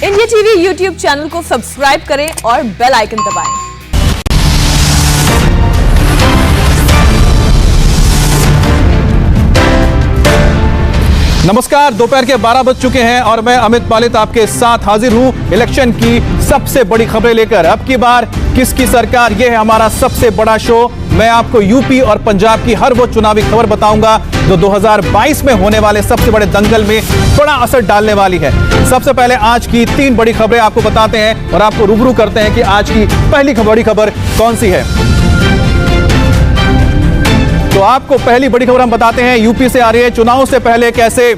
India TV YouTube channel को subscribe करें और बेल आइकन दबाएं। नमस्कार, दोपहर के 12 बज चुके हैं और मैं अमित पालित आपके साथ हाजिर हूं इलेक्शन की सबसे बड़ी खबरें लेकर। अब की बार किसकी सरकार, यह है हमारा सबसे बड़ा शो। मैं आपको यूपी और पंजाब की हर वो चुनावी खबर बताऊंगा जो 2022 में होने वाले सबसे बड़े दंगल में बड़ा असर डालने वाली है। सबसे पहले आज की 3 बड़ी खबरें आपको बताते हैं और आपको रूबरू करते हैं कि आज की पहली बड़ी खबर कौन सी है। तो आपको पहली बड़ी खबर हम बताते हैं, यूपी से आ रही है। चुनाव से पहले कैसे,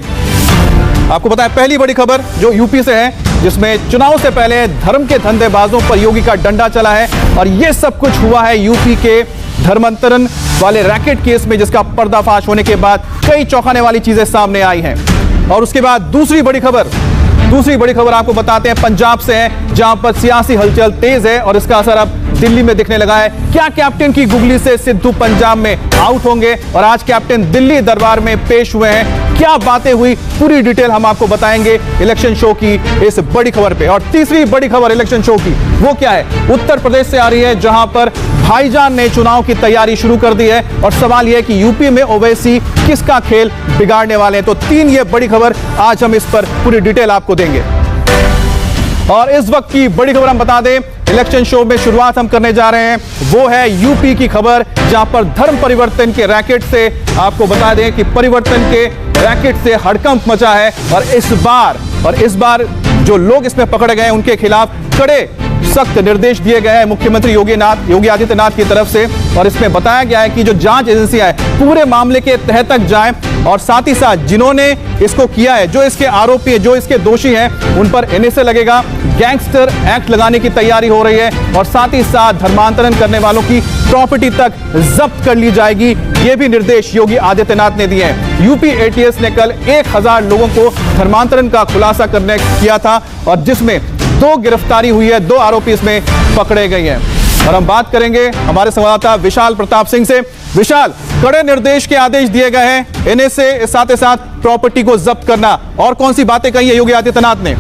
आपको बताएं पहली बड़ी खबर जो यूपी से है, जिसमें चुनाव से पहले धर्म के धंधेबाजों पर योगी का डंडा चला है और यह सब कुछ हुआ है यूपी के धर्मांतरण वाले रैकेट केस में, जिसका पर्दाफाश होने के बाद कई चौंकाने वाली चीजें सामने आई हैं। और उसके बाद दूसरी बड़ी खबर आपको बताते हैं पंजाब से है, जहां पर सियासी हलचल तेज है और इसका असर अब दिल्ली में दिखने लगा है। क्या कैप्टन की गुगली से सिद्धू पंजाब में आउट होंगे और आज कैप्टन दिल्ली दरबार में पेश हुए हैं, क्या बातें हुई, पूरी डिटेल हम आपको बताएंगे इलेक्शन शो की इस बड़ी खबर पे। और तीसरी बड़ी खबर इलेक्शन शो की वो क्या है, उत्तर प्रदेश से आ रही है, जहां पर भाईजान ने चुनाव की तैयारी शुरू कर दी है और सवाल यह है कि यूपी में ओवैसी किसका खेल बिगाड़ने वाले हैं। तो 3 ये बड़ी खबर, आज हम इस पर पूरी डिटेल आपको देंगे। और इस वक्त की बड़ी खबर हम बता दें, इलेक्शन शो में शुरुआत हम करने जा रहे हैं, वो है यूपी की खबर, जहां पर धर्म परिवर्तन के रैकेट से, आपको बता दें कि परिवर्तन के रैकेट से हड़कंप मचा है। और इस बार जो लोग इसमें पकड़े गए उनके खिलाफ कड़े सख्त निर्देश दिए गए हैं मुख्यमंत्री योगी आदित्यनाथ की तरफ से। और इसमें बताया गया है कि जो जांच एजेंसियां हैं पूरे मामले के तह तक जाएं और साथ ही साथ जिन्होंने इसको किया है, जो इसके आरोपी है, जो इसके दोषी हैं, उन पर एनएसए लगेगा, गैंगस्टर एक्ट लगाने की तैयारी हो रही है और साथ ही साथ धर्मांतरण करने वालों की प्रॉपर्टी तक जब्त कर ली जाएगी। ये भी निर्देश योगी आदित्यनाथ ने दिए हैं। यूपी एटीएस ने कल 1000 लोगों को धर्मांतरण का खुलासा किया था और जिसमें 2 गिरफ्तारी हुई है, 2 आरोपी इसमें पकड़े गए हैं। और हम बात करेंगे हमारे संवाददाता विशाल प्रताप सिंह से। विशाल, कड़े निर्देश के आदेश दिए गए हैं, एनएसए साथ ही साथ प्रॉपर्टी को जब्त करना, और कौन सी बातें कही है योगी आदित्यनाथ ने?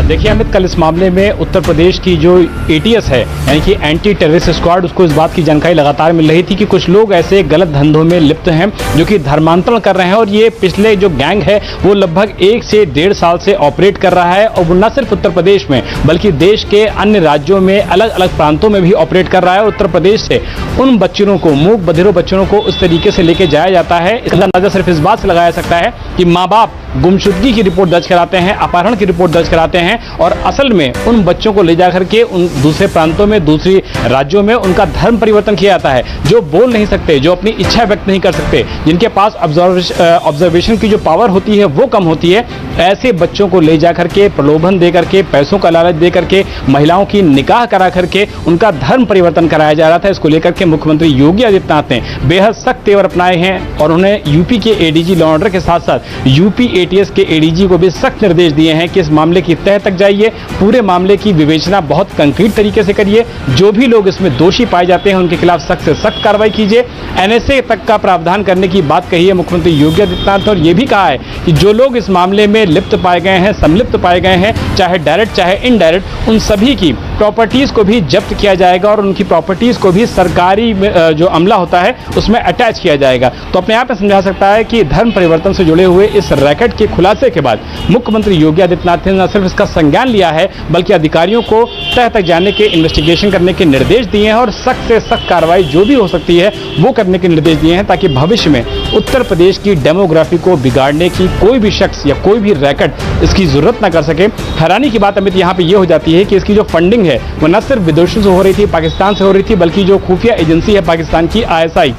देखिए अमित, कल इस मामले में उत्तर प्रदेश की जो एटीएस है, यानी कि एंटी टेररिस्ट स्क्वाड, उसको इस बात की जानकारी लगातार मिल रही थी कि कुछ लोग ऐसे गलत धंधों में लिप्त हैं जो कि धर्मांतरण कर रहे हैं। और ये पिछले जो गैंग है वो लगभग 1 से 1.5 साल से ऑपरेट कर रहा है और वो न सिर्फ उत्तर प्रदेश में बल्कि देश के अन्य राज्यों में अलग अलग प्रांतों में भी ऑपरेट कर रहा है। उत्तर प्रदेश से उन बच्चों को, मूक बधिरों बच्चों को उस तरीके से लेके जाया जाता है, इसका अंदाजा सिर्फ इस बात से लगाया सकता है कि माँ बाप गुमशुदगी की रिपोर्ट दर्ज कराते हैं, अपहरण की रिपोर्ट दर्ज कराते हैं और असल में उन बच्चों को ले जाकर के उन दूसरे प्रांतों में, दूसरी राज्यों में उनका धर्म परिवर्तन किया जाता है। जो बोल नहीं सकते, जो अपनी इच्छा व्यक्त नहीं कर सकते, जिनके पास ऑब्जर्वेशन की जो पावर होती है वो कम होती है, ऐसे बच्चों को ले जाकर के प्रलोभन दे करके, पैसों का लालच दे करके, महिलाओं की निकाह करा करके उनका धर्म परिवर्तन कराया जा रहा था। इसको लेकर के मुख्यमंत्री योगी आदित्यनाथ ने बेहद सख्त तेवर अपनाए हैं और उन्होंने यूपी के एडीजी लॉ ऑर्डर के साथ साथ यूपी एटीएस के एडीजी को भी सख्त निर्देश दिए हैं कि इस मामले की तह तक जाइए, पूरे मामले की विवेचना बहुत कंक्रीट तरीके से करिए, जो भी लोग इसमें दोषी पाए जाते हैं उनके खिलाफ सख्त से सख्त कार्रवाई कीजिए। एनएसए तक का प्रावधान करने की बात कही है मुख्यमंत्री योगी आदित्यनाथ ने और यह भी कहा है कि जो लोग इस मामले में लिप्त पाए गए हैं, संलिप्त पाए गए हैं, चाहे डायरेक्ट चाहे इनडायरेक्ट, उन सभी की प्रॉपर्टीज को भी जब्त किया जाएगा और उनकी प्रॉपर्टीज को भी सरकारी जो अमला होता है उसमें अटैच किया जाएगा। तो अपने आप में समझा सकता है कि धर्म परिवर्तन से जुड़े हुए इस रैकेट के खुलासे के बाद मुख्यमंत्री योगी आदित्यनाथ ने न सिर्फ इसका संज्ञान लिया है बल्कि अधिकारियों को तह तक जाने के, इन्वेस्टिगेशन करने के निर्देश दिए हैं और सख्त से सख्त कार्रवाई जो भी हो सकती है वो करने के निर्देश दिए हैं, ताकि भविष्य में उत्तर प्रदेश की डेमोग्राफी को बिगाड़ने की कोई भी शख्स या कोई भी रैकेट इसकी जरूरत ना कर सके। हैरानी की बात अमित यहाँ पे ये हो जाती है कि इसकी जो फंडिंग है वो न सिर्फ विदेशों से हो रही थी, पाकिस्तान से हो रही थी, बल्कि जो खुफिया एजेंसी है पाकिस्तान की ISI,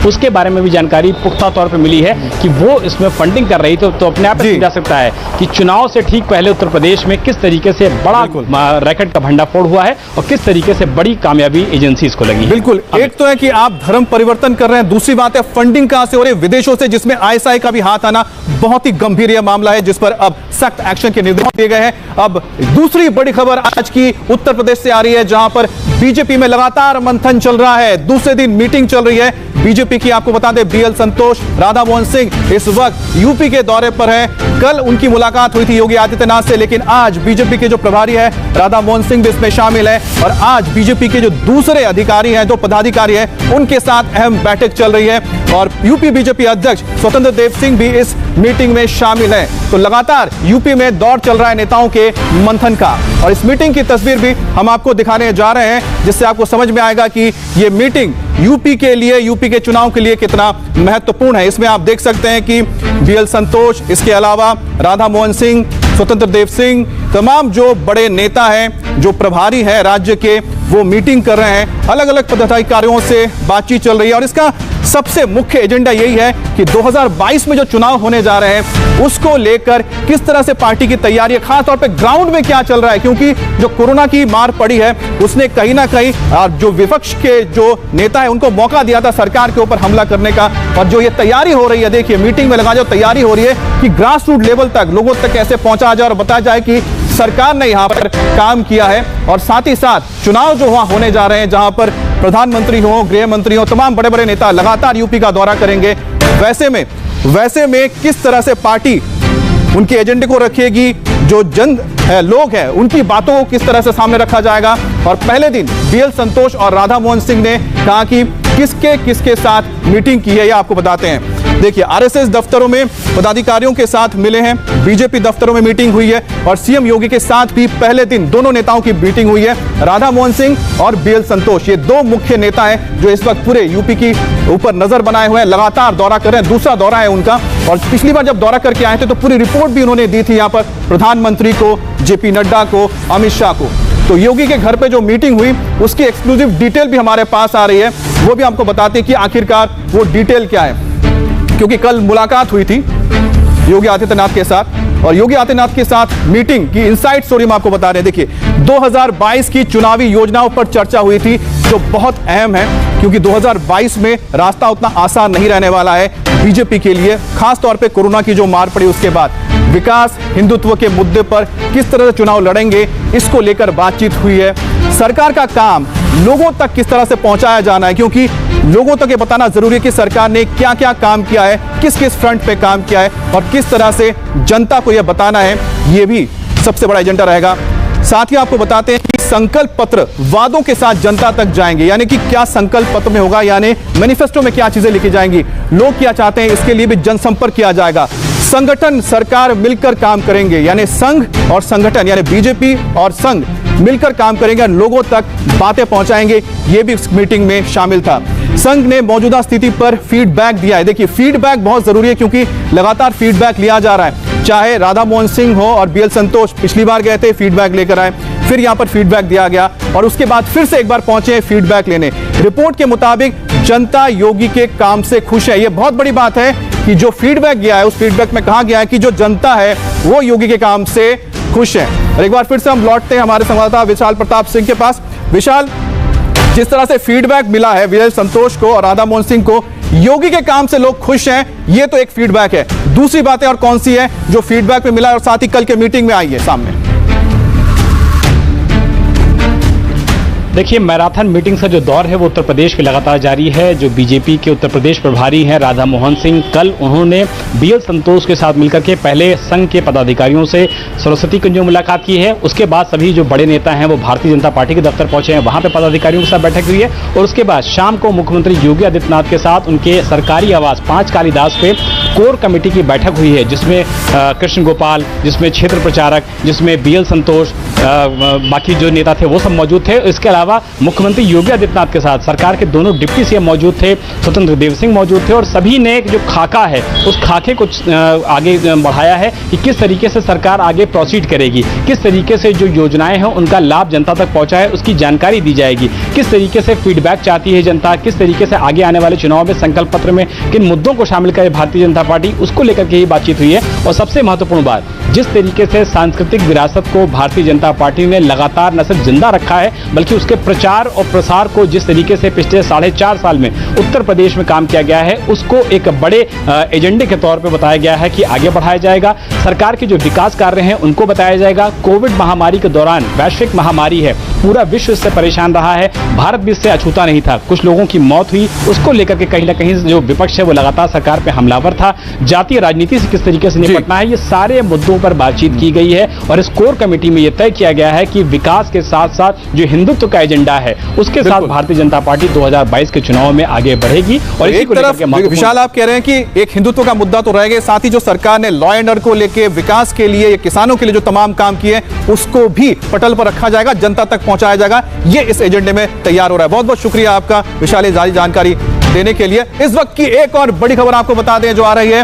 उसके बारे में भी जानकारी पुख्ता तौर पे मिली है कि वो इसमें फंडिंग कर रही थी। तो अपने आप समझा सकता है कि चुनाव से ठीक पहले उत्तर प्रदेश में किस तरीके से बड़ा रैकेट का भंडाफोड़ हुआ है और किस तरीके से बड़ी कामयाबी एजेंसी को लगी। बिल्कुल, एक तो है कि आप धर्म परिवर्तन कर रहे हैं, दूसरी बात है फंडिंग कहां से हो रही है, विदेशों से, जिसमें ISI का भी हाथ आना बहुत ही गंभीर यह मामला है, जिस पर अब सख्त एक्शन के निर्देश दिए गए हैं। अब दूसरी बड़ी खबर आज की उत्तर प्रदेश से आ रही है, जहां पर बीजेपी में लगातार मंथन चल रहा है। दूसरे दिन मीटिंग चल रही है बीजेपी की। आपको बता दें, बीएल संतोष, राधा मोहन सिंह इस वक्त यूपी के दौरे पर हैं। कल उनकी मुलाकात हुई थी योगी आदित्यनाथ से, लेकिन आज बीजेपी के जो प्रभारी है राधा मोहन सिंह भी इसमें शामिल है और आज बीजेपी के जो दूसरे अधिकारी हैं, जो पदाधिकारी हैं, उनके साथ अहम बैठक चल रही है और यूपी बीजेपी अध्यक्ष स्वतंत्र देव सिंह भी इस मीटिंग में शामिल हैं। तो लगातार यूपी में दौर चल रहा है नेताओं के मंथन का और इस मीटिंग की तस्वीर भी हम आपको दिखाने जा रहे हैं, जिससे आपको समझ में आएगा कि ये मीटिंग यूपी के लिए, यूपी के चुनाव के लिए कितना महत्वपूर्ण है। इसमें आप देख सकते हैं कि बीएल संतोष, इसके अलावा राधा मोहन सिंह, स्वतंत्र देव सिंह, तमाम जो बड़े नेता हैं, जो प्रभारी हैं राज्य के, वो मीटिंग कर रहे हैं। अलग अलग पदाधिकारियों से बातचीत चल रही है और इसका सबसे मुख्य एजेंडा यही है कि 2022 में जो चुनाव होने जा रहे हैं उसको लेकर किस तरह से पार्टी की तैयारी है, खासतौर पे ग्राउंड में क्या चल रहा है, क्योंकि जो कोरोना की मार पड़ी है उसने कहीं ना कहीं जो विपक्ष के जो नेता है उनको मौका दिया था सरकार के ऊपर हमला करने का। और जो ये तैयारी हो रही है, देखिए मीटिंग में लगा जो तैयारी हो रही है कि ग्रास रूट लेवल तक लोगों तक कैसे पहुंचा जाए और बताया जाए कि सरकार ने यहां पर काम किया है। और साथ ही साथ चुनाव जो वहां होने जा रहे हैं, जहां पर प्रधानमंत्री हो, गृह मंत्री हो, तमाम बड़े बड़े नेता लगातार यूपी का दौरा करेंगे, वैसे में किस तरह से पार्टी उनके एजेंडे को रखेगी, जो लोग हैं उनकी बातों को किस तरह से सामने रखा जाएगा। और पहले दिन बीएल संतोष और राधा मोहन सिंह ने कहा कि किसके साथ मीटिंग की है, यह आपको बताते हैं। देखिए, आरएसएस दफ्तरों में पदाधिकारियों के साथ मिले हैं, बीजेपी दफ्तरों में मीटिंग हुई है और सीएम योगी के साथ भी पहले दिन दोनों नेताओं की मीटिंग हुई है। राधा मोहन सिंह और बीएल संतोष, ये दो मुख्य नेता हैं जो इस वक्त पूरे यूपी की ऊपर नजर बनाए हुए हैं, लगातार दौरा कर रहे हैं, दूसरा दौरा है उनका। और पिछली बार जब दौरा करके आए थे तो पूरी रिपोर्ट भी उन्होंने दी थी यहाँ पर प्रधानमंत्री को, जेपी नड्डा को, अमित शाह को। तो योगी के घर पे जो मीटिंग हुई उसकी एक्सक्लूसिव डिटेल भी हमारे पास आ रही है, वो भी हमको बताते हैं कि आखिरकार वो डिटेल क्या है। क्योंकि कल मुलाकात हुई थी योगी आदित्यनाथ के साथ और योगी आदित्यनाथ के साथ मीटिंग की इनसाइड स्टोरी में आपको बता रहे हैं। देखिए, 2022 की चुनावी योजनाओं पर चर्चा हुई थी जो बहुत अहम है, क्योंकि 2022 में रास्ता उतना आसान नहीं रहने वाला है बीजेपी के लिए, खासतौर पे कोरोना की जो मार पड़ी उसके बाद। विकास, हिंदुत्व के मुद्दे पर किस तरह से चुनाव लड़ेंगे, इसको लेकर बातचीत हुई है। सरकार का काम लोगों तक किस तरह से पहुंचाया जाना है, क्योंकि लोगों तक ये बताना जरूरी है कि सरकार ने क्या क्या काम किया है, किस किस फ्रंट पे काम किया है और किस तरह से जनता को यह बताना है, ये भी सबसे बड़ा एजेंडा रहेगा। साथ ही आपको बताते हैं कि संकल्प पत्र वादों के साथ जनता तक जाएंगे, यानी कि क्या संकल्प पत्र में होगा, यानी मैनिफेस्टो में क्या चीजें लिखी जाएंगी, लोग क्या चाहते हैं, इसके लिए भी जनसंपर्क किया जाएगा। संगठन सरकार मिलकर काम करेंगे, यानी संघ और संगठन, यानी बीजेपी और संघ मिलकर काम करेंगे और लोगों तक बातें पहुंचाएंगे, ये भी इस मीटिंग में शामिल था। संघ ने मौजूदा स्थिति पर फीडबैक दिया है। देखिए, फीडबैक बहुत जरूरी है क्योंकि लगातार फीडबैक लिया जा रहा है, चाहे राधा मोहन सिंह हो और बीएल संतोष पिछली बार गए थे, फीडबैक लेकर आए, फिर यहां पर फीडबैक दिया गया और उसके बाद फिर से एक बार पहुंचे फीडबैक लेने। रिपोर्ट के मुताबिक जनता योगी के काम से खुश है। यह बहुत बड़ी बात है कि जो फीडबैक गया है उस फीडबैक में कहा गया है कि जो जनता है वो योगी के काम से खुश है। और एक बार फिर से हम लौटते हैं हमारे संवाददाता विशाल प्रताप सिंह के पास। विशाल, जिस तरह से फीडबैक मिला है बीएल संतोष को और राधा मोहन सिंह को, योगी के काम से लोग खुश हैं, ये तो एक फीडबैक है। दूसरी बातें और कौन सी है जो फीडबैक में मिला और साथ ही कल के मीटिंग में आई है सामने? देखिए, मैराथन मीटिंग का जो दौर है वो उत्तर प्रदेश में लगातार जारी है। जो बीजेपी के उत्तर प्रदेश प्रभारी हैं राधा मोहन सिंह, कल उन्होंने बीएल संतोष के साथ मिलकर के पहले संघ के पदाधिकारियों से सरस्वती कुंज में मुलाकात की है। उसके बाद सभी जो बड़े नेता हैं वो भारतीय जनता पार्टी के दफ्तर पहुंचे हैं, वहां पे पदाधिकारियों के साथ बैठक हुई है और उसके बाद शाम को मुख्यमंत्री योगी आदित्यनाथ के साथ उनके सरकारी आवास 5 कालीदास पे कोर कमेटी की बैठक हुई है, जिसमें कृष्ण गोपाल, जिसमें क्षेत्र प्रचारक, जिसमें बीएल संतोष, बाकी जो नेता थे वो सब मौजूद थे। इसके अलावा मुख्यमंत्री योगी आदित्यनाथ के साथ सरकार के दोनों डिप्टी सीएम मौजूद थे, स्वतंत्र देव सिंह मौजूद थे और सभी ने जो खाका है उस खाके को आगे बढ़ाया है कि किस तरीके से सरकार आगे प्रोसीड करेगी, किस तरीके से जो योजनाएं हैं उनका लाभ जनता तक पहुंचा है उसकी जानकारी दी जाएगी, किस तरीके से फीडबैक चाहती है जनता, किस तरीके से आगे आने वाले चुनाव में संकल्प पत्र में किन मुद्दों को शामिल करे भारतीय जनता पार्टी, उसको लेकर के ही बातचीत हुई है। और सबसे महत्वपूर्ण बात, जिस तरीके से सांस्कृतिक विरासत को भारतीय जनता पार्टी ने लगातार न सिर्फ जिंदा रखा है बल्कि उसके उसके प्रचार और प्रसार को जिस तरीके से पिछले 4.5 साल में उत्तर प्रदेश में काम किया गया है, उसको एक बड़े एजेंडे के तौर पे बताया गया है कि आगे बढ़ाया जाएगा। सरकार के जो विकास कार्य हैं उनको बताया जाएगा। कोविड महामारी के दौरान, वैश्विक महामारी है, पूरा विश्व इससे परेशान रहा है, भारत भी इससे अछूता नहीं था। कुछ लोगों की मौत हुई, उसको लेकर के कहीं ना कहीं जो विपक्ष है वो लगातार सरकार पे हमलावर था। जातीय राजनीति से किस तरीके से निपटना है, ये सारे मुद्दों पर बातचीत की गई है और इस कोर कमेटी में यह तय किया गया है कि विकास के साथ साथ जो हिंदुत्व का एजेंडा है उसके साथ भारतीय जनता पार्टी 2022 के चुनाव में आगे बढ़ेगी। और एक तरफ विशाल आप कह रहे हैं कि एक हिंदुत्व का मुद्दा तो रहेगा, साथ ही जो सरकार ने लॉ एंड ऑर्डर को लेकर, विकास के लिए, किसानों के लिए जो तमाम काम किए उसको भी पटल पर रखा जाएगा, जनता तक पहुंचाया जाएगा। ये इस एजेंडे में तैयार हो रहा है। बहुत बहुत शुक्रिया आपका विशाल, सारी जानकारी देने के लिए। इस वक्त की एक और बड़ी खबर आपको बता दें जो आ रही है,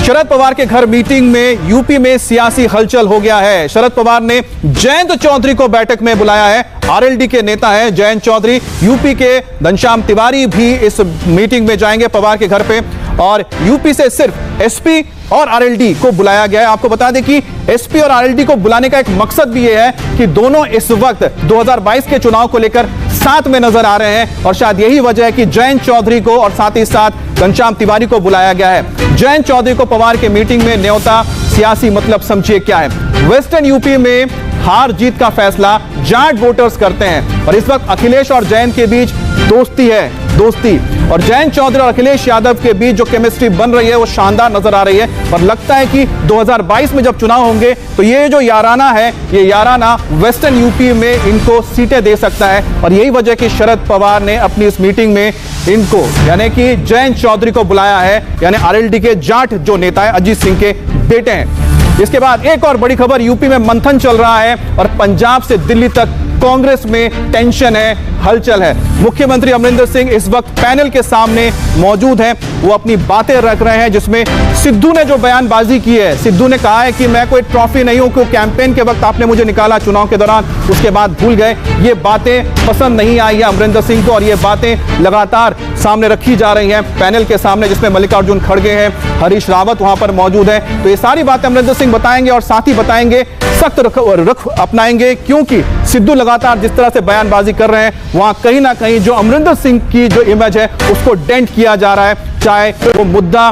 शरद पवार के घर मीटिंग में यूपी में सियासी हलचल हो गया है। शरद पवार ने जयंत चौधरी को बैठक में बुलाया है। आरएलडी के नेता हैं जयंत चौधरी, यूपी के घनश्याम तिवारी भी इस मीटिंग में जाएंगे पवार के घर पे, और यूपी से सिर्फ एसपी और आरएलडी को बुलाया गया है। आपको बता दें कि एसपी और आरएलडी को बुलाने का एक मकसद भी यह है कि दोनों इस वक्त 2022 के चुनाव को लेकर साथ में नजर आ रहे हैं, और शायद यही वजह है कि जयंत चौधरी को और साथ ही साथ घनश्याम तिवारी को बुलाया गया है। जयंत चौधरी को पवार के मीटिंग में न्योता, सियासी मतलब समझिए क्या है। वेस्टर्न यूपी में हार जीत का फैसला जाट वोटर्स करते हैं, और इस वक्त अखिलेश और जयंत के बीच दोस्ती है, दोस्ती। और जयंत चौधरी और अखिलेश यादव के बीच जो केमिस्ट्री बन रही है वो शानदार नजर आ रही है, और लगता है कि 2022 में जब चुनाव होंगे तो ये जो याराना है, ये याराना वेस्टर्न यूपी में इनको सीटें दे सकता है। और यही वजह कि शरद पवार ने अपनी इस मीटिंग में इनको, यानी कि जयंत चौधरी को बुलाया है, यानी आरएलडी के जाट जो नेता है, अजीत सिंह के बेटे हैं। इसके बाद एक और बड़ी खबर, यूपी में मंथन चल रहा है और पंजाब से दिल्ली तक कांग्रेस में टेंशन है, हलचल है। मुख्यमंत्री अमरिंदर सिंह इस वक्त पैनल के सामने मौजूद हैं, वो अपनी बातें रख रहे हैं, जिसमें सिद्धू ने जो बयानबाजी की है, सिद्धू ने कहा है कि मैं कोई ट्रॉफी नहीं हूं, क्योंकि कैंपेन के वक्त आपने मुझे निकाला चुनाव के दौरान, उसके बाद भूल गए। ये बातें पसंद नहीं आई है अमरिंदर सिंह को, और ये बातें लगातार सामने रखी जा रही हैं पैनल के सामने, जिसमें मल्लिकार्जुन खड़गे हैं, हरीश रावत वहां पर मौजूद है। तो ये सारी बातें अमरिंदर सिंह बताएंगे, और साथ ही बताएंगे सख्त रुख अपनाएंगे, क्योंकि सिद्धू लगातार जिस तरह से बयानबाजी कर रहे हैं वहां कहीं ना कहीं जो अमरिंदर सिंह की जो इमेज है उसको डेंट किया जा रहा है, चाहे वो मुद्दा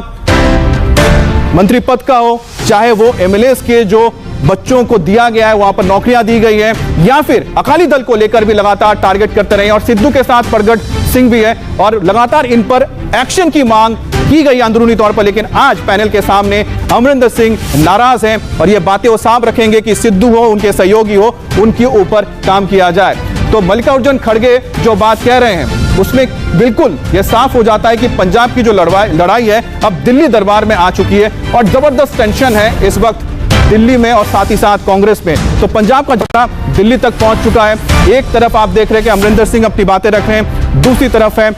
मंत्री पद का हो, चाहे वो एमएलएस के जो बच्चों को दिया गया है वहां पर नौकरियां दी गई है, या फिर अकाली दल को लेकर भी लगातार टारगेट करते रहे। और सिद्धू के साथ प्रगट सिंह भी है, और लगातार इन पर एक्शन की मांग की गई अंदरूनी तौर पर। लेकिन आज पैनल के सामने अमरिंदर सिंह नाराज हैं, और ये बातें वो साफ रखेंगे कि सिद्धू हो, उनके सहयोगी हो, उनके ऊपर काम किया जाए। तो मल्लिकार्जुन खड़गे जो बात कह रहे हैं उसमें बिल्कुल यह साफ हो जाता है कि पंजाब की जो लड़ाई है अब दिल्ली दरबार में आ चुकी है, और जबरदस्त टेंशन है इस वक्त दिल्ली में और साथ ही साथ कांग्रेस में। तो पंजाब का झगड़ा दिल्ली तक पहुंच चुका है। एक तरफ आप देख रहे हैं कि अमरिंदर सिंह अपनी बातें रख रहे हैं, दूसरी तरफ है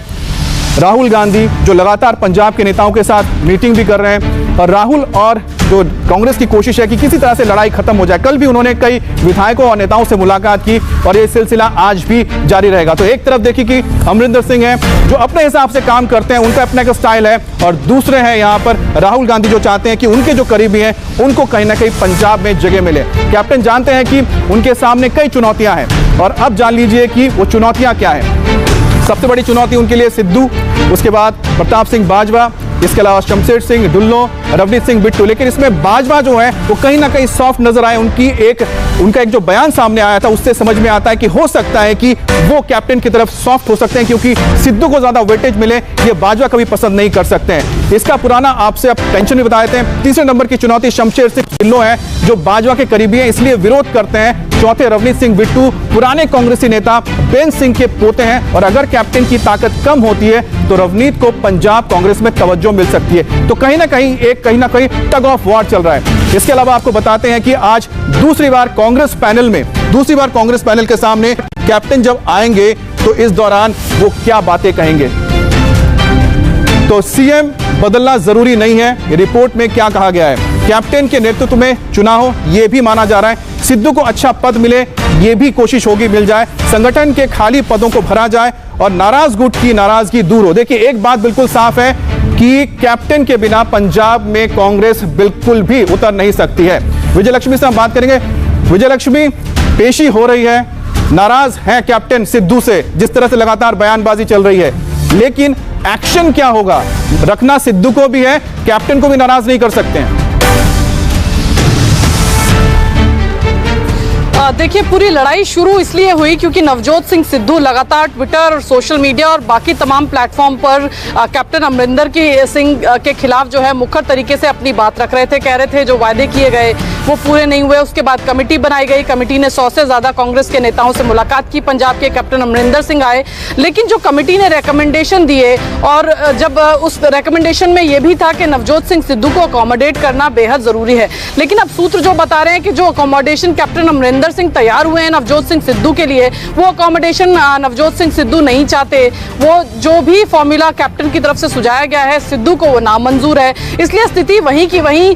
राहुल गांधी जो लगातार पंजाब के नेताओं के साथ मीटिंग भी कर रहे हैं, और राहुल और जो कांग्रेस की कोशिश है कि किसी तरह से लड़ाई खत्म हो जाए। कल भी उन्होंने कई विधायकों और नेताओं से मुलाकात की, और ये सिलसिला आज भी जारी रहेगा। तो एक तरफ देखिए कि अमरिंदर सिंह हैं जो अपने हिसाब से काम करते हैं, उनका अपना एक स्टाइल है, और दूसरे हैं यहाँ पर राहुल गांधी जो चाहते हैं कि उनके जो करीबी हैं उनको कहीं ना कहीं पंजाब में जगह मिले। कैप्टन जानते हैं कि उनके सामने कई चुनौतियां हैं, और अब जान लीजिए कि वो चुनौतियां क्या हैं। सबसे बड़ी चुनौती उनके लिए सिद्धू, उसके बाद प्रताप सिंह बाजवा, इसके अलावा शमशेर सिंह ढुल्लो, रवनीत सिंह बिट्टू। लेकिन इसमें बाजवा जो है वो कहीं ना कहीं सॉफ्ट नजर आए। उनका एक जो बयान सामने आया था उससे समझ में आता है कि हो सकता है कि वो कैप्टन की तरफ सॉफ्ट हो सकते हैं, क्योंकि सिद्धू को ज्यादा वेटेज मिले ये बाजवा कभी पसंद नहीं कर सकते हैं। इसका पुराना आपसे अब टेंशन भी बता देते हैं। तीसरे नंबर की चुनौती शमशेर सिंह ढिल्लो है जो बाजवा के करीबी है, इसलिए विरोध करते हैं। चौथे रवनीत सिंह बिट्टू पुराने कांग्रेसी नेता बेन सिंह के पोते हैं, और अगर कैप्टन की ताकत कम होती है तो रवनीत को पंजाब कांग्रेस में तवज्जो मिल सकती है। तो कहीं ना कहीं टग ऑफ वॉर चल रहा है। इसके अलावा आपको बताते हैं कि आज दूसरी बार कांग्रेस पैनल के सामने कैप्टन जब आएंगे तो इस दौरान वो क्या बातें कहेंगे। तो सीएम बदलना जरूरी नहीं है, रिपोर्ट में क्या कहा गया है। कैप्टन के नेतृत्व में चुनाव हो ये भी माना जा रहा है। सिद्धू को अच्छा पद मिले ये भी कोशिश होगी मिल जाए। संगठन के खाली पदों को भरा जाए और नाराज गुट की नाराजगी दूर हो। देखिए एक बात बिल्कुल साफ है कि कैप्टन के बिना पंजाब में कांग्रेस बिल्कुल भी उतर नहीं सकती है। विजय लक्ष्मी से हम बात करेंगे। विजय लक्ष्मी, पेशी हो रही है नाराज हैं कैप्टन सिद्धू से, जिस तरह से लगातार बयानबाजी चल रही है, लेकिन एक्शन क्या होगा? रखना सिद्धू को भी है, कैप्टन को भी नाराज नहीं कर सकते हैं। देखिए, पूरी लड़ाई शुरू इसलिए हुई क्योंकि नवजोत सिंह सिद्धू लगातार ट्विटर और सोशल मीडिया और बाकी तमाम प्लेटफॉर्म पर कैप्टन अमरिंदर सिंह के खिलाफ जो है मुखर तरीके से अपनी बात रख रहे थे। कह रहे थे जो वायदे किए गए वो पूरे नहीं हुए। उसके बाद कमेटी बनाई गई, कमेटी ने 100 से ज़्यादा कांग्रेस के नेताओं से मुलाकात की। पंजाब के कैप्टन अमरिंदर सिंह आए, लेकिन जो कमेटी ने रिकमेंडेशन दिए, और जब उस रिकमेंडेशन में ये भी था कि नवजोत सिंह सिद्धू को अकोमोडेट करना बेहद ज़रूरी है, लेकिन अब सूत्र जो बता रहे हैं कि जो अकोमोडेशन कैप्टन अमरिंदर सिंह तैयार हुए हैं नवजोत सिंह सिद्धू के लिए, वो अकोमोडेशन नवजोत सिंह सिद्धू नहीं चाहते। वो जो भी फॉर्मूला कैप्टन की तरफ से सुझाया गया है सिद्धू को वो नामंजूर है। इसलिए स्थिति वहीं की वहीं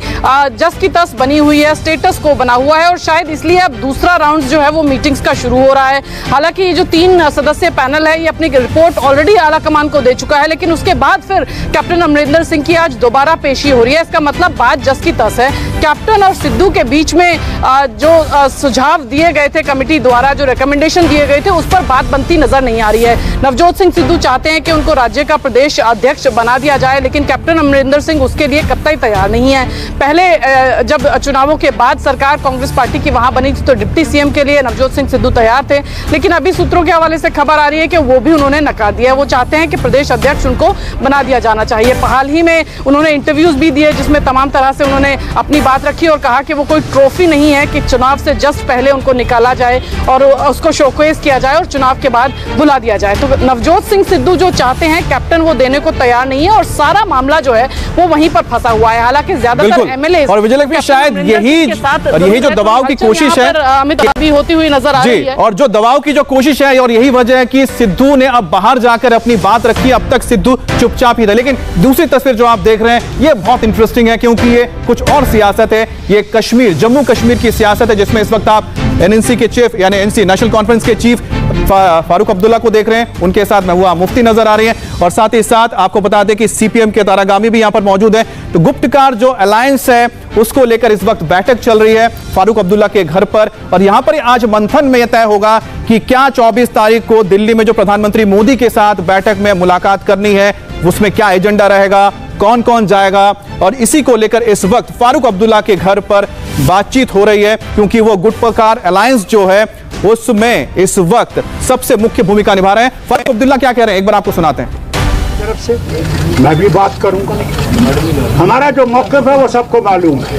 जस की तस बनी हुई है, स्टेटस को बना हुआ है, और शायद इसलिए अब दूसरा राउंड जो है वो मीटिंग्स का शुरू हो रहा है। हालांकि ये जो 3 सदस्यीय पैनल है ये अपनी रिपोर्ट ऑलरेडी आला कमान को दे चुका है, लेकिन उसके बाद फिर कैप्टन अमरिंदर सिंह की आज दोबारा पेशी हो रही है। इसका मतलब बात जस की तस है। कैप्टन और सिद्धू के बीच में जो सुझाव दिए गए थे कमेटी द्वारा, जो रिकमेंडेशन दिए गए थे, उस पर बात बनती नजर नहीं आ रही है। नवजोत सिंह सिद्धू चाहते हैं कि उनको राज्य का प्रदेश अध्यक्ष बना दिया जाए, लेकिन कैप्टन अमरिंदर सिंह उसके लिए कतई तैयार नहीं है। पहले जब चुनावों के बाद सरकार कांग्रेस पार्टी की वहां बनी थी तो डिप्टी सीएम के लिए नवजोत सिंह सिद्धू तैयार थे, लेकिन अभी सूत्रों के हवाले से खबर आ रही है कि वो भी उन्होंने नकार दिया है। वो चाहते हैं कि प्रदेश अध्यक्ष उनको बना दिया जाना चाहिए। हाल ही में उन्होंने इंटरव्यूज भी दिए जिसमें तमाम तरह से उन्होंने अपनी बात रखी और कहा कि वो कोई ट्रॉफी नहीं है कि चुनाव से जस्ट पहले उनको निकाला जाए और उसको शोकेस किया जाए और चुनाव के बाद बुला दिया जाए। तो नवजोत सिंह सिद्धू जो चाहते हैं कैप्टन वो देने को तैयार नहीं है, और सारा मामला जो है वो वहीं पर फंसा हुआ है। हालांकि ज्यादातर एमएलए और विजय शायद यही जो दबाव की कोशिश है अभी होती हुई नजर आ रही है, और जो दबाव की जो कोशिश है, और यही वजह है कि सिद्धू ने अब बाहर जाकर अपनी बात रखी। अब तक सिद्धू चुपचाप ही था, लेकिन दूसरी तस्वीर जो आप देख रहे हैं ये बहुत इंटरेस्टिंग है, क्योंकि ये कुछ और सियासत है। ये कश्मीर, जम्मू कश्मीर की सियासत है, जिसमें इस वक्त आप एनएनसी के चीफ यानी एनसी नेशनल कॉन्फ्रेंस के चीफ फारूक अब्दुल्ला को देख रहे हैं। उनके साथ महबूबा मुफ्ती नजर आ रही है, और साथ ही साथ आपको बता दें कि सीपीएम के तारागामी भी यहां पर मौजूद है। तो गुप्तकार जो अलायंस है उसको लेकर इस वक्त बैठक चल रही है फारूक अब्दुल्ला के घर पर, और यहां पर आज मंथन में यह तय होगा कि क्या 24 तारीख को दिल्ली में जो प्रधानमंत्री मोदी के साथ बैठक में मुलाकात करनी है उसमें क्या एजेंडा रहेगा, कौन कौन जाएगा। और इसी को लेकर इस वक्त फारूक अब्दुल्ला के घर पर बातचीत हो रही है, क्योंकि वो गुटपकार अलायंस जो है उसमें इस वक्त सबसे मुख्य भूमिका निभा रहे हैं। फारूक अब्दुल्ला क्या कह रहे हैं एक बार आपको सुनाते हैं। तरफ से मैं भी बात करूंगा। हमारा जो मौक़िफ़ है वो सबको मालूम है,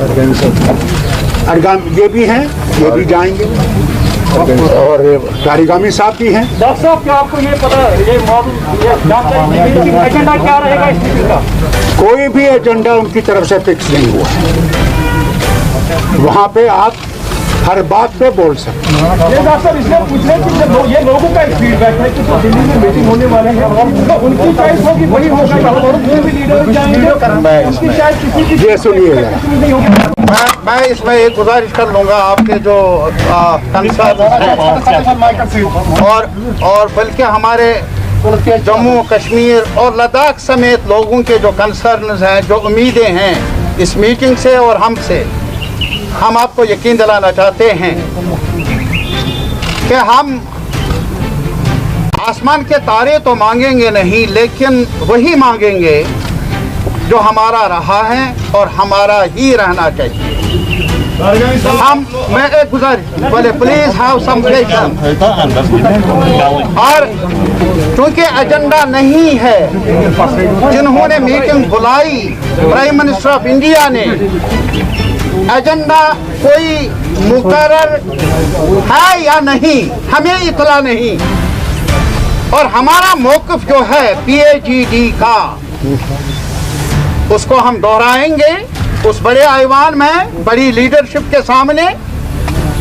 ये भी हैं, ये भी जाएंगे, और तारिगामी साहब भी हैं। डॉक्टर साहब, क्या आपको ये पता है ये एजेंडा क्या रहेगा इस मीटिंग का? कोई भी एजेंडा उनकी तरफ से फिक्स नहीं हुआ। वहाँ पे आप हर बात पे बोल सकते हैं। ये डॉक्टर साहब इसलिए पूछ रहे हैं कि ये लोगों का फीडबैक है कि तो दिल्ली में मीटिंग होने वाले हैं, तो उनकी चॉइस होगी, बड़ी होगी, और कोई भी लीडर जाएंगे, उनकी चॉइस किसी की। ये सुनिएगा, मैं इसमें एक गुजारिश कर लूँगा आपके जो और बल्कि हमारे जम्मू कश्मीर और लद्दाख समेत लोगों के जो कंसर्न्स हैं, जो उम्मीदें हैं इस मीटिंग से और हमसे, हम आपको यकीन दिलाना चाहते हैं कि हम आसमान के तारे तो मांगेंगे नहीं, लेकिन वही मांगेंगे जो हमारा रहा है और हमारा ही रहना चाहिए। मैं एक गुजारिश बोले, प्लीज हैव सम पेशेंस। और क्योंकि एजेंडा नहीं है, जिन्होंने मीटिंग बुलाई प्राइम मिनिस्टर ऑफ इंडिया ने, एजेंडा कोई मुकर्रर है या नहीं हमें इतला नहीं, और हमारा मौक़िफ़ जो है PAGD का उसको हम दोहराएंगे उस बड़े ऐवान में, बड़ी लीडरशिप के सामने।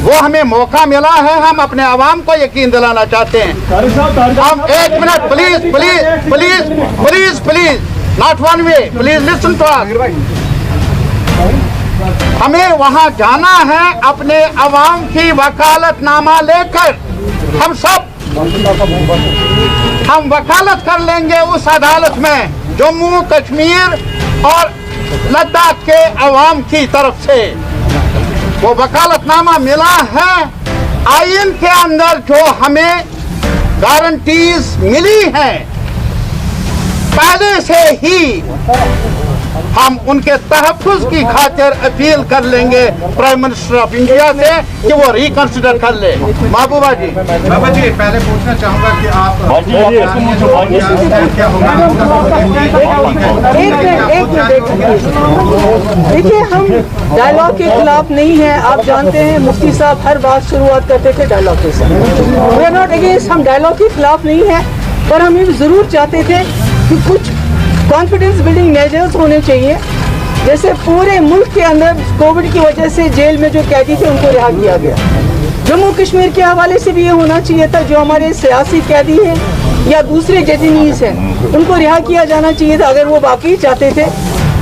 वो हमें मौका मिला है, हम अपने आवाम को यकीन दिलाना चाहते हैं। हम एक minute please please please please please not one way, please listen to us. हमें वहां जाना है अपने अवाम की वकालतनामा लेकर। हम वकालत कर लेंगे उस अदालत में, जम्मू कश्मीर और लद्दाख के अवाम की तरफ से वो वकालतनामा मिला है आईन के अंदर जो हमें गारंटीज मिली हैं, पहले से ही हम उनके तहफ़्फ़ुज़ की खातिर अपील कर लेंगे प्राइम मिनिस्टर ऑफ इंडिया से कि वो रिकंसिडर कर ले। महबूबा जी, बाबा जी पहले पूछना चाहूंगा कि आप देखिए, हम डायलॉग के खिलाफ नहीं है। आप जानते हैं मुफ्ती साहब हर बात शुरुआत करते थे डायलॉग के साथ। वी आर नॉट अगेंस्ट, हम डायलॉग के खिलाफ नहीं है, पर हम ये जरूर चाहते थे कि कुछ कॉन्फिडेंस बिल्डिंग मेजर्स होने चाहिए। जैसे पूरे मुल्क के अंदर कोविड की वजह से जेल में जो कैदी थे उनको रिहा किया गया। जम्मू कश्मीर के हवाले से भी ये होना चाहिए था, जो हमारे सियासी कैदी हैं या दूसरे जदनीस हैं उनको रिहा किया जाना चाहिए था। अगर वो वाकई चाहते थे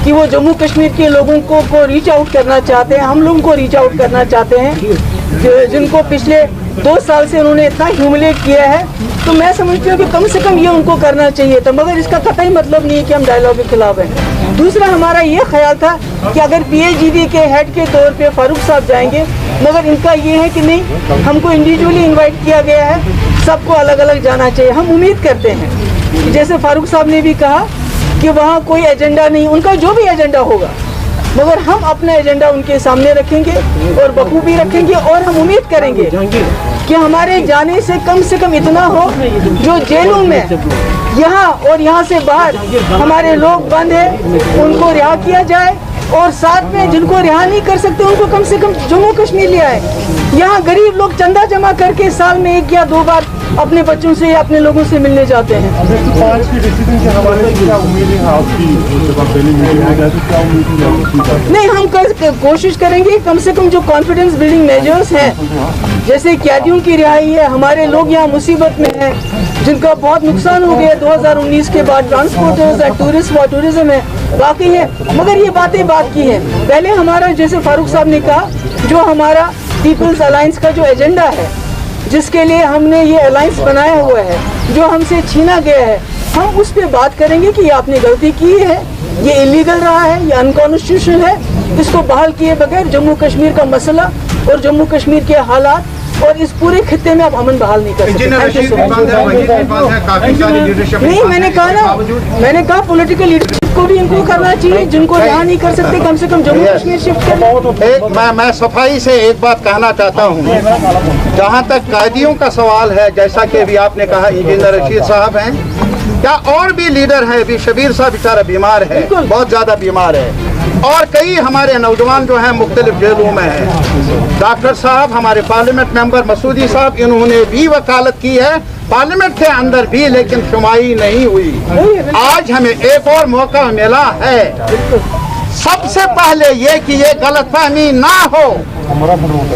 कि वो जम्मू कश्मीर के लोगों को रीच आउट करना चाहते हैं, हम लोगों को रीच आउट करना चाहते हैं, जिनको पिछले 2 साल से उन्होंने इतना ह्यूमिलेट किया है, तो मैं समझती हूँ कि कम से कम ये उनको करना चाहिए था। मगर इसका कतई मतलब नहीं है कि हम डायलॉग के खिलाफ हैं। दूसरा, हमारा ये ख्याल था कि अगर PAGD के हेड के तौर पे फारूक साहब जाएंगे, मगर इनका ये है कि नहीं, हमको इंडिविजुअली इन्वाइट किया गया है, सबको अलग अलग जाना चाहिए। हम उम्मीद करते हैं कि जैसे फारूक साहब ने भी कहा कि वहाँ कोई एजेंडा नहीं, उनका जो भी एजेंडा होगा, मगर हम अपना एजेंडा उनके सामने रखेंगे और बखूबी रखेंगे। और हम उम्मीद करेंगे कि हमारे जाने से कम इतना हो, जो जेलों में यहाँ और यहाँ से बाहर हमारे लोग बंद हैं उनको रिहा किया जाए, और साथ में जिनको रिहा नहीं कर सकते उनको कम से कम जम्मू कश्मीर ले आए। यहाँ गरीब लोग चंदा जमा करके साल में 1 या 2 बार अपने बच्चों से या अपने लोगों से मिलने जाते हैं। नहीं, हम कोशिश करेंगे कम से कम जो कॉन्फिडेंस बिल्डिंग मेजर्स हैं, जैसे कैदियों की रिहाई है, हमारे लोग यहाँ मुसीबत में हैं जिनका बहुत नुकसान हो गया 2019 के बाद, ट्रांसपोर्टर्स है, टूरिज्म है, बाकी है, मगर ये बातें बात की है। पहले हमारा, जैसे फारूक साहब ने कहा, जो हमारा पीपल्स अलायंस का जो एजेंडा है, जिसके लिए हमने ये अलायंस बनाया हुआ है, जो हमसे छीना गया है, हम उस पर बात करेंगे कि ये आपने गलती की है, ये इलीगल रहा है, ये अनकॉन्स्टिट्यूशनल है। इसको बहाल किए बगैर जम्मू कश्मीर का मसला और जम्मू कश्मीर के हालात और इस पूरे खित्ते में आप अमन बहाल नहीं कर सकते। नहीं, मैंने कहा पॉलिटिकल लीडरशिप को भी इनको करना चाहिए, जिनको रिहा नहीं कर सकते कम से कम जम्मू कश्मीर शिफ्ट कर। मैं सफाई से एक बात कहना चाहता हूँ, जहाँ तक कैदियों का सवाल है, जैसा कि अभी आपने कहा इंजीनियर रशीद साहब हैं, क्या और भी लीडर है, अभी शबीर साहब बेचारा बीमार है, बहुत ज्यादा बीमार है, और कई हमारे नौजवान जो हैं मुख्तलिफ जेलों में हैं। डॉक्टर साहब, हमारे पार्लियामेंट मेंबर मसूदी साहब, इन्होंने भी वकालत की है पार्लियामेंट के अंदर भी, लेकिन सुनवाई नहीं हुई। आज हमें एक और मौका मिला है। सबसे पहले ये कि ये गलतफहमी ना हो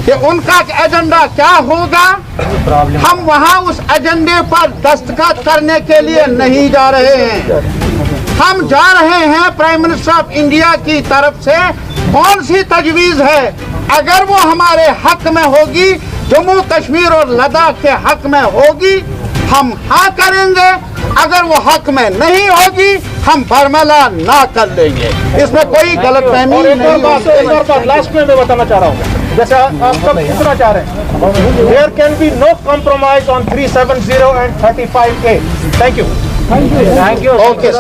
कि उनका एजेंडा क्या होगा। हम वहाँ उस एजेंडे पर दस्तखत करने के लिए नहीं जा रहे हैं, हम जा रहे हैं प्राइम मिनिस्टर ऑफ इंडिया की तरफ से कौन सी तजवीज़ है, अगर वो हमारे हक में होगी, जम्मू कश्मीर और लद्दाख के हक में होगी, हम हाँ करेंगे, अगर वो हक में नहीं होगी हम बरमला ना कर लेंगे। इसमें कोई गलतफहमी नहीं। एक और बात लास्ट में मैं बताना चाह रहा हूँ, जैसे आप सब पूछना चाह रहे हैं, there can be no compromise on 370 and 35A। Thank you. Okay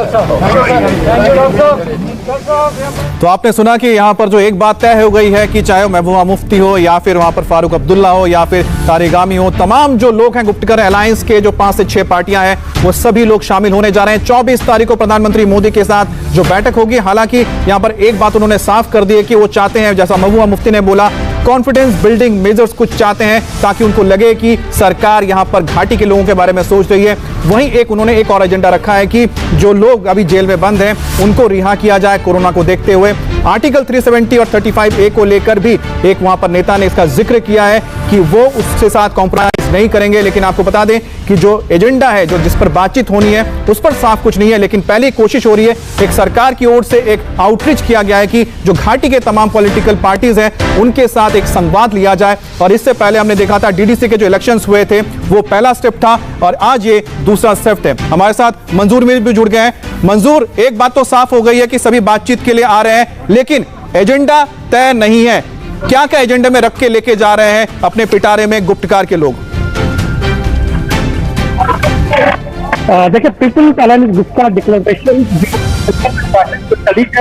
तो आपने सुना कि यहाँ पर जो एक बात तय हो गई है कि चाहे महबूबा मुफ्ती हो या फिर वहाँ पर फारूक अब्दुल्ला हो या फिर तारिगामी हो, तमाम जो लोग हैं गुप्तकर अलायंस के जो 5 से 6 पार्टियां हैं, वो सभी लोग शामिल होने जा रहे हैं 24 तारीख को प्रधानमंत्री मोदी के साथ जो बैठक होगी। हालांकि यहाँ पर एक बात उन्होंने साफ कर दी है कि वो चाहते हैं, जैसा महबूबा मुफ्ती ने बोला, कॉन्फिडेंस बिल्डिंग मेजर्स कुछ चाहते हैं ताकि उनको लगे कि सरकार यहाँ पर घाटी के लोगों के बारे में सोच रही है। वहीं उन्होंने एक और एजेंडा रखा है कि जो लोग अभी जेल में बंद हैं उनको रिहा किया जाए कोरोना को देखते हुए। आर्टिकल 370 और 35A को लेकर भी एक वहां पर नेता ने इसका जिक्र किया है कि वो उसके साथ कॉम्प्रोमाइज नहीं करेंगे। लेकिन आपको बता दें कि जो एजेंडा है, जो जिस पर बातचीत होनी है, उस पर साफ कुछ नहीं है। लेकिन पहली कोशिश हो रही है, एक सरकार की ओर से एक आउटरीच किया गया है कि जो घाटी के तमाम पॉलिटिकल पार्टीज हैं उनके साथ एक संवाद लिया जाए। और इससे पहले हमने देखा था DDC के जो इलेक्शंस हुए थे वो पहला स्टेप था और आज ये दूसरा स्टेप है। हमारे साथ मंजूर मीर भी जुड़ गए हैं। मंजूर, एक बात तो साफ हो गई है कि सभी बातचीत के लिए आ रहे हैं, लेकिन एजेंडा तय नहीं है। क्या क्या एजेंडे में रख के लेके जा रहे हैं अपने पिटारे में गुप्तकार के लोग? देखिए, पीपुल्स अलायंस गुप्ता डिक्लेरेशन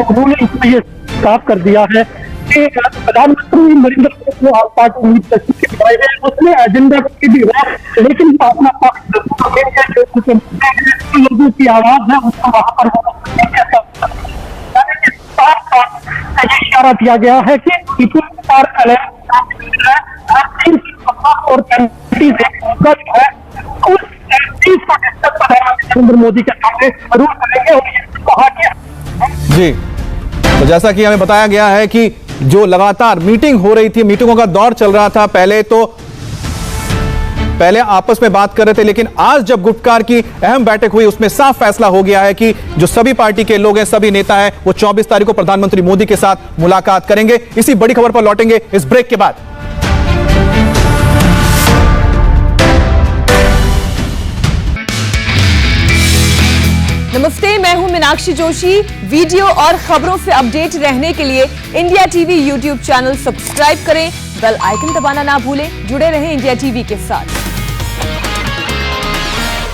उन्होंने इसमें ये साफ कर दिया है कि प्रधानमंत्री नरेंद्र मोदी को आप पार्टी उम्मीदवार है, उसने एजेंडा की भी है, लेकिन अपना पक्ष जो कुछ लोगों की आवाज है उसको वहां पर इशारा दिया गया है कि पीपुल्स अलायंस और नरेंद्र मोदी के सामने जरूर करेंगे। और ये कहा कि जी, तो जैसा कि हमें बताया गया है कि जो लगातार मीटिंग हो रही थी, मीटिंगों का दौर चल रहा था, पहले आपस में बात कर रहे थे, लेकिन आज जब गुप्तकार की अहम बैठक हुई उसमें साफ फैसला हो गया है कि जो सभी पार्टी के लोग हैं, सभी नेता हैं, वो 24 तारीख को प्रधानमंत्री मोदी के साथ मुलाकात करेंगे। इसी बड़ी खबर पर लौटेंगे इस ब्रेक के बाद। नमस्ते, मैं हूं मीनाक्षी जोशी। वीडियो और खबरों से अपडेट रहने के लिए India TV YouTube channel subscribe करें, बेल आइकन दबाना ना भूलें। जुड़े रहें इंडिया टीवी के साथ।